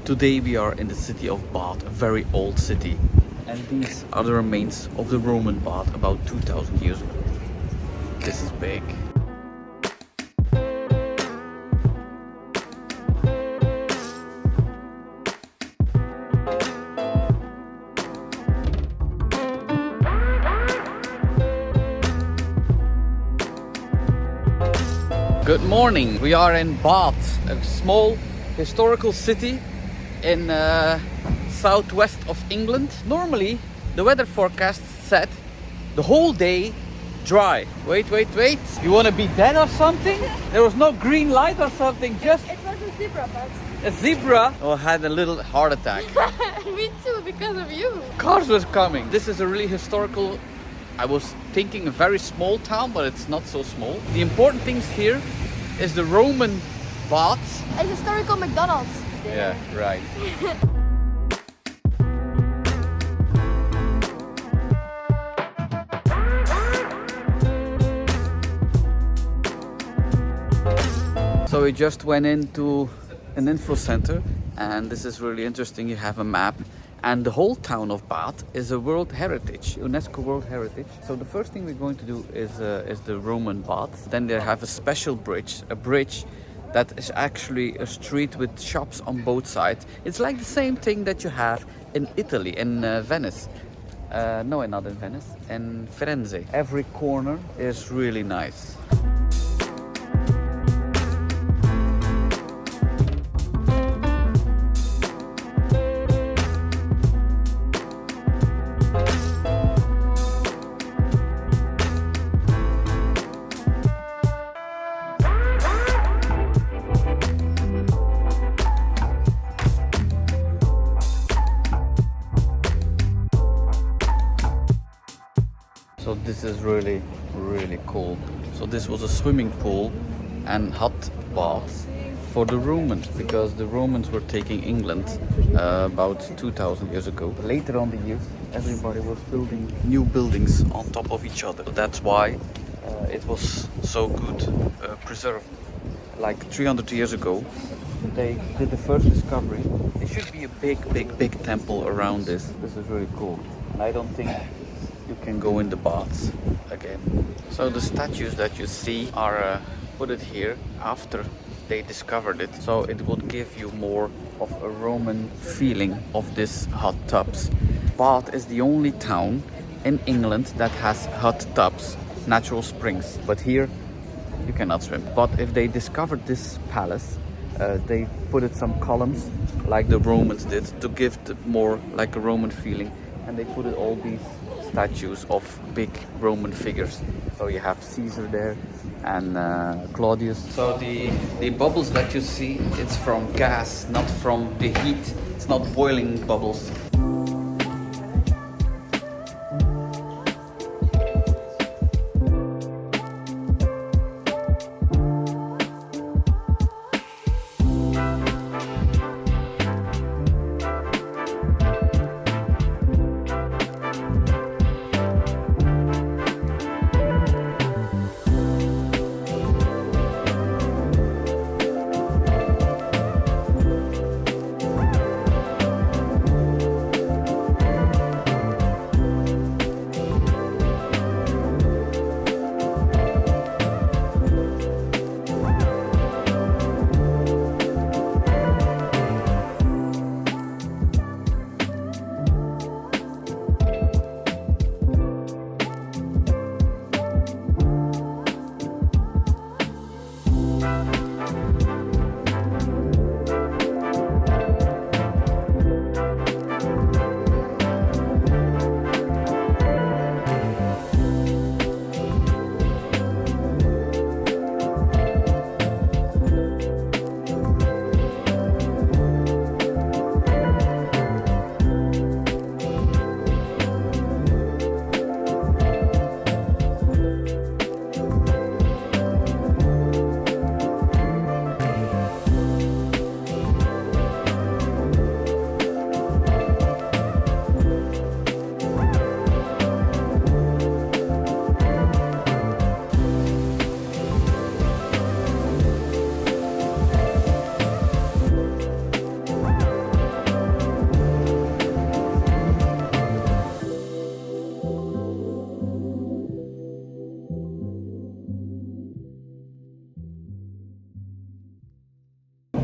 Today we are in the city of Bath, a very old city. And these are the remains of the Roman Bath about 2000 years ago. This is big. Good morning. We are in Bath, a small historical city in southwest of England. Normally the weather forecast said the whole day dry. Wait. You want to be dead or something? There was no green light or something, just... It was a zebra, but... A zebra? Oh, had a little heart attack. Me too, because of you. Cars was coming. This is a really historical... I was thinking a very small town, but it's not so small. The important things here is the Roman baths. A historical McDonald's. Yeah, right. So we just went into an info center, and this is really interesting. You have a map. And the whole town of Bath is a World Heritage, UNESCO World Heritage. So the first thing we're going to do is the Roman Bath. Then they have a special bridge, a bridge that is actually a street with shops on both sides. It's like the same thing that you have in Italy, in Venice. No, not in Venice, in Firenze. Every corner is really nice. So this is really cool. So this was a swimming pool and hot baths for the Romans, because the Romans were taking England about 2000 years ago. Later on the years, everybody was building new buildings on top of each other. That's why it was so good preserved. Like 300 years ago, they did the first discovery. There should be a big temple around this. This is really cool. And I don't think you can go in the baths again. So the statues that you see are put it here after they discovered it. So it would give you more of a Roman feeling of this hot tubs. Bath is the only town in England that has hot tubs, natural springs. But here you cannot swim. But if they discovered this palace, they put it some columns like the Romans did to give the more like a Roman feeling. And they put it all these statues of big Roman figures. So you have Caesar there and Claudius. So the bubbles that you see, it's from gas, not from the heat. It's not boiling bubbles.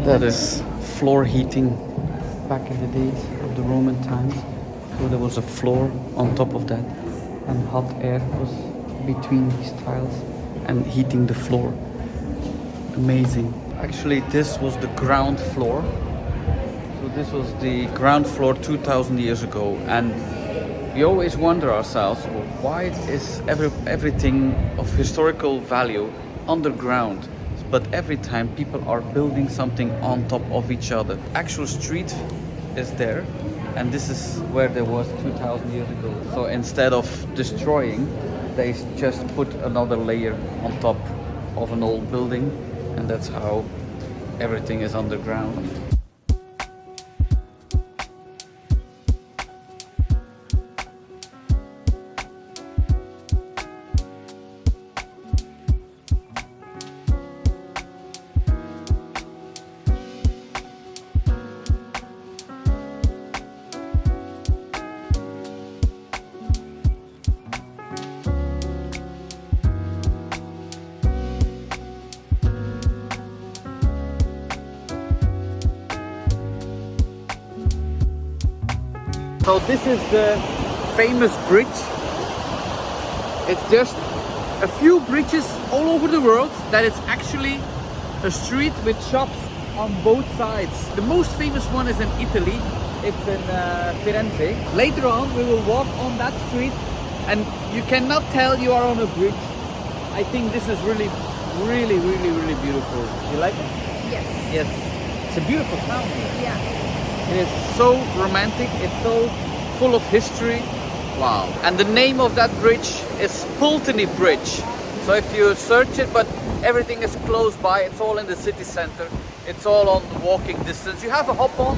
That is floor heating back in the days of the Roman times. So there was a floor on top of that, and hot air was between these tiles and heating the floor. Amazing. Actually, this was the ground floor. So this was the ground floor 2000 years ago, and we always wonder ourselves, well, why is everything of historical value underground? But every time people are building something on top of each other. Actual street is there, and this is where there was 2000 years ago. So instead of destroying, they just put another layer on top of an old building, and that's how everything is underground. So this is the famous bridge. It's just a few bridges all over the world that is actually a street with shops on both sides. The most famous one is in Italy. It's in Firenze. Later on we will walk on that street and you cannot tell you are on a bridge. I think this is really beautiful. You like it? Yes. Yes. It's a beautiful town here. Yeah. It is so romantic, it's so full of history. Wow. And the name of that bridge is Pulteney Bridge. So if you search it, but everything is close by, it's all in the city center. It's all on walking distance. You have a hop-on,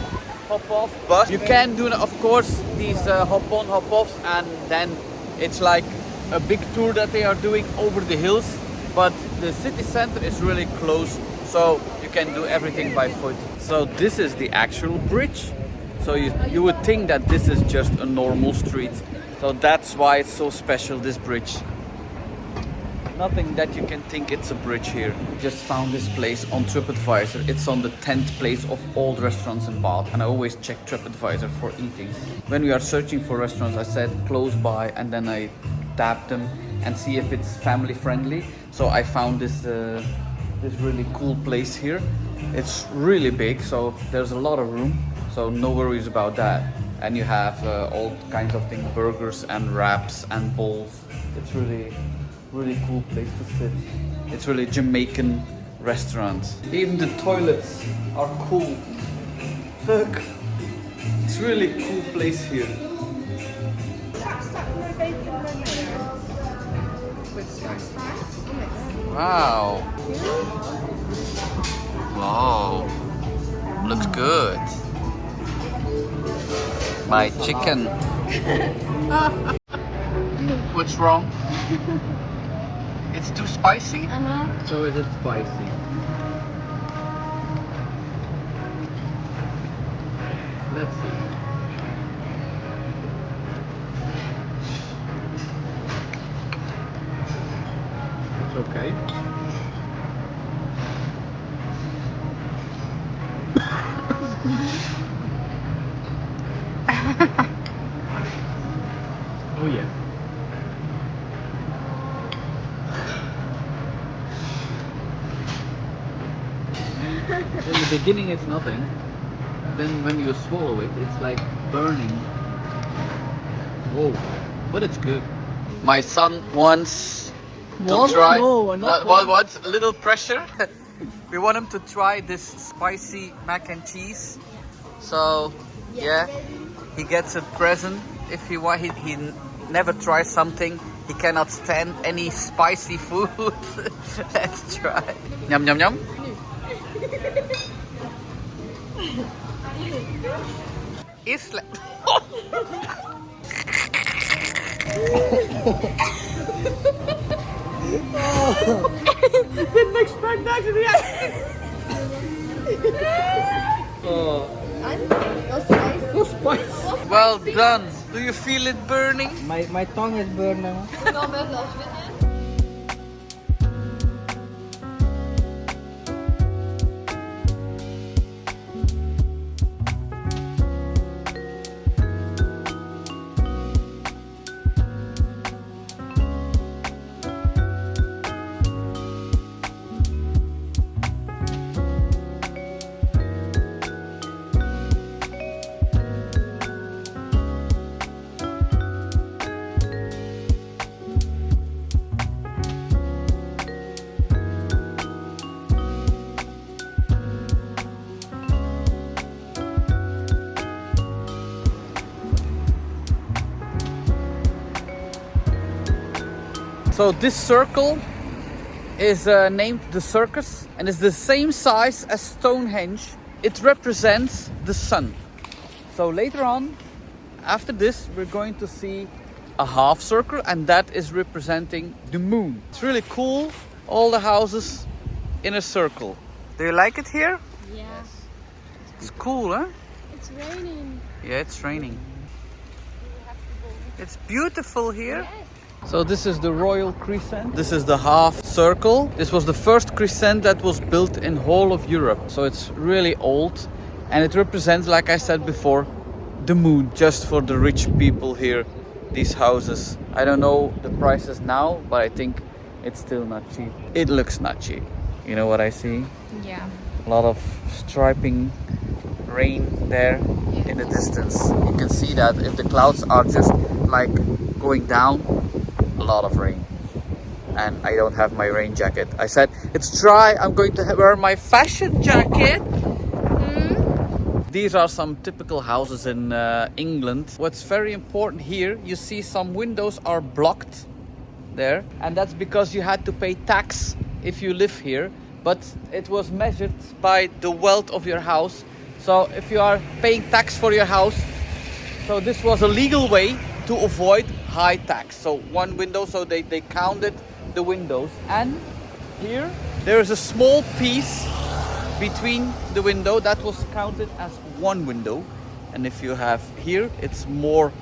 hop-off bus. You can do, of course, these hop-on, hop-offs, and then it's like a big tour that they are doing over the hills. But the city center is really close, so you can do everything by foot. So this is the actual bridge. So you would think that this is just a normal street. So that's why it's so special, this bridge. Nothing that you can think it's a bridge here. Just found this place on TripAdvisor. It's on the 10th place of all restaurants in Bath, and I always check TripAdvisor for eating. When we are searching for restaurants, I said close by, and then I tap them and see if it's family friendly. So I found this really cool place here. It's really big, so there's a lot of room, so no worries about that. And you have all kinds of things, burgers and wraps and bowls. It's really cool place to sit. It's really Jamaican restaurant. Even the toilets are cool. Look, it's really cool place here. Wow. Wow. Looks good. My chicken. What's wrong? It's too spicy? So is it spicy? Let's see. It's okay. Oh yeah. In the beginning it's nothing. Then when you swallow it, it's like burning. Whoa. But it's good. My son wants to try. What's a little pressure? We want him to try this spicy mac and cheese. So yeah, he gets a present. If he never tries something, he cannot stand any spicy food. Let's try. Yum yum yum. It's like didn't expect that to react. No spice. Well done. Do you feel it burning? My tongue is burning. So this circle is named the circus and is the same size as Stonehenge. It represents the sun. So later on, after this, we're going to see a half circle, and that is representing the moon. It's really cool, all the houses in a circle. Do you like it here? Yeah. It's cool, huh? It's raining. Yeah, it's raining. It's beautiful here. Yes. So this is the Royal Crescent. This is the half circle. This was the first crescent that was built in whole of Europe. So it's really old, and it represents, like I said before, the moon, just for the rich people here. These houses, I don't know the prices now, but I think it's still not cheap. It looks not cheap. You know what I see? Yeah. A lot of striping rain there in the distance. You can see that if the clouds are just like going down, a lot of rain. And I don't have my rain jacket. I said, it's dry, I'm going to wear my fashion jacket. These are some typical houses in England. What's very important here, you see some windows are blocked there. And that's because you had to pay tax if you live here. But it was measured by the wealth of your house. So if you are paying tax for your house, so this was a legal way to avoid high tax. So one window, so they counted the windows. And here, there is a small piece between the window that was counted as one window. And if you have here, it's more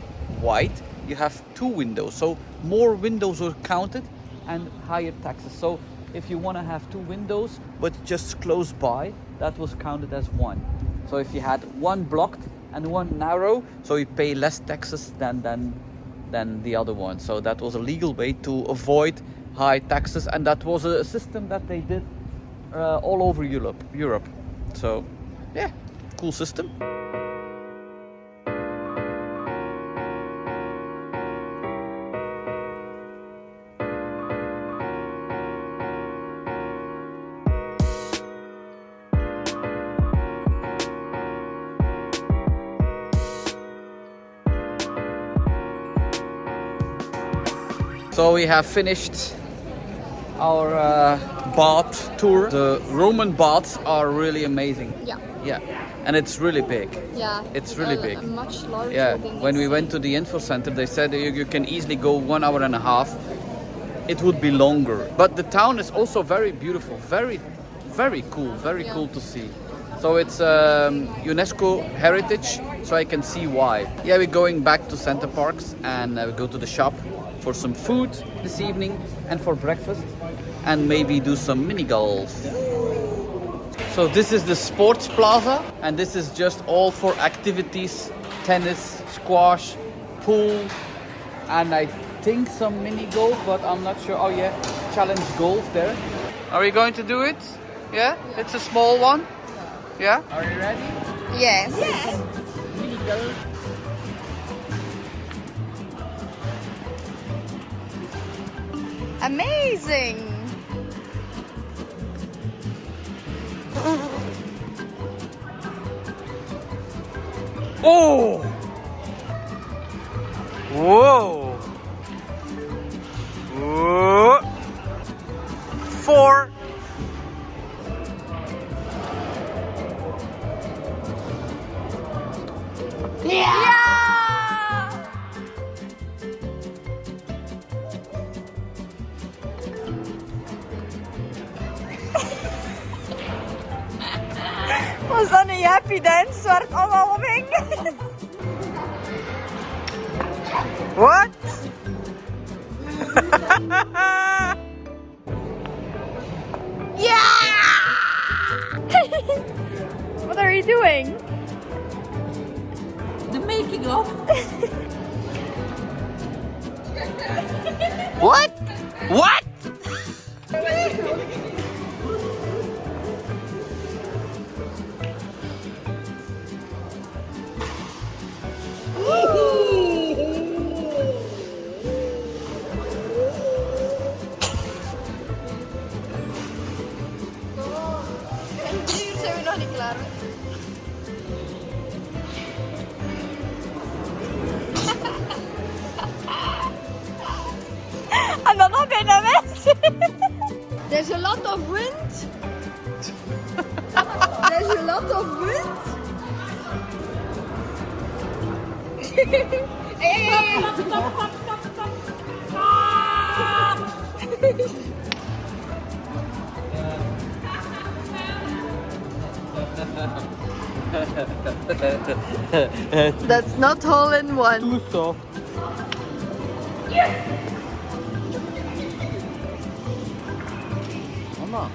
wide, you have two windows. So more windows were counted and higher taxes. So if you want to have two windows, but just close by, that was counted as one. So if you had one blocked and one narrow, so you pay less taxes than the other one. So that was a legal way to avoid high taxes, and that was a system that they did all over Europe. So yeah, cool system. So we have finished our bath tour. The Roman baths are really amazing. Yeah. Yeah, and it's really big. Yeah. It's really big. Much larger. Yeah. Than When we went to the info center, they said you can easily go 1 hour and a half. It would be longer, but the town is also very beautiful, very cool, very cool to see. So it's UNESCO Heritage, so I can see why. Yeah, we're going back to Center Parks, and we go to the shop for some food this evening and for breakfast, and maybe do some mini golf. So this is the sports plaza, and this is just all for activities: tennis, squash, pool, and I think some mini golf, but I'm not sure. Oh yeah, challenge golf there. Are you going to do it? Yeah? It's a small one? Yeah? Are you ready? Yes. Mini golf. Amazing. Oh! Whoa! Whoa! 4. Yeah. Was dan een happy dance waar het allemaal om hing? What? Yeah! What are you doing? The making of. What? What? Hier zijn we nog niet klaar mee. En dan nog fenomen. There's a lot of wind. There's a lot of wind. Hey. That's not hole in one. Too soft. Mama.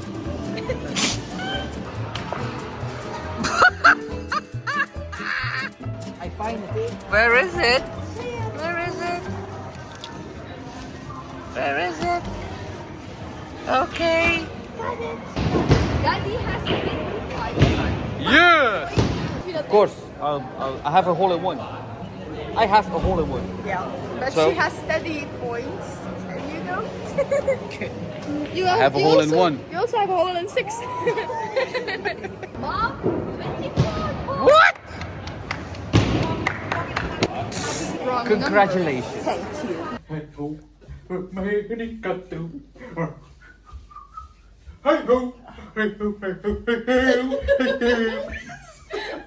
I find it. Where is it? Where is it? Where is it? Okay. Daddy has 25. Yeah! Of course, I have a hole in one. I have a hole in one. Yeah. But So- she has steady points, and you don't. You I have a hole in one. You also have a hole in 6. Mom, 24 points. What? Congratulations. Thank you.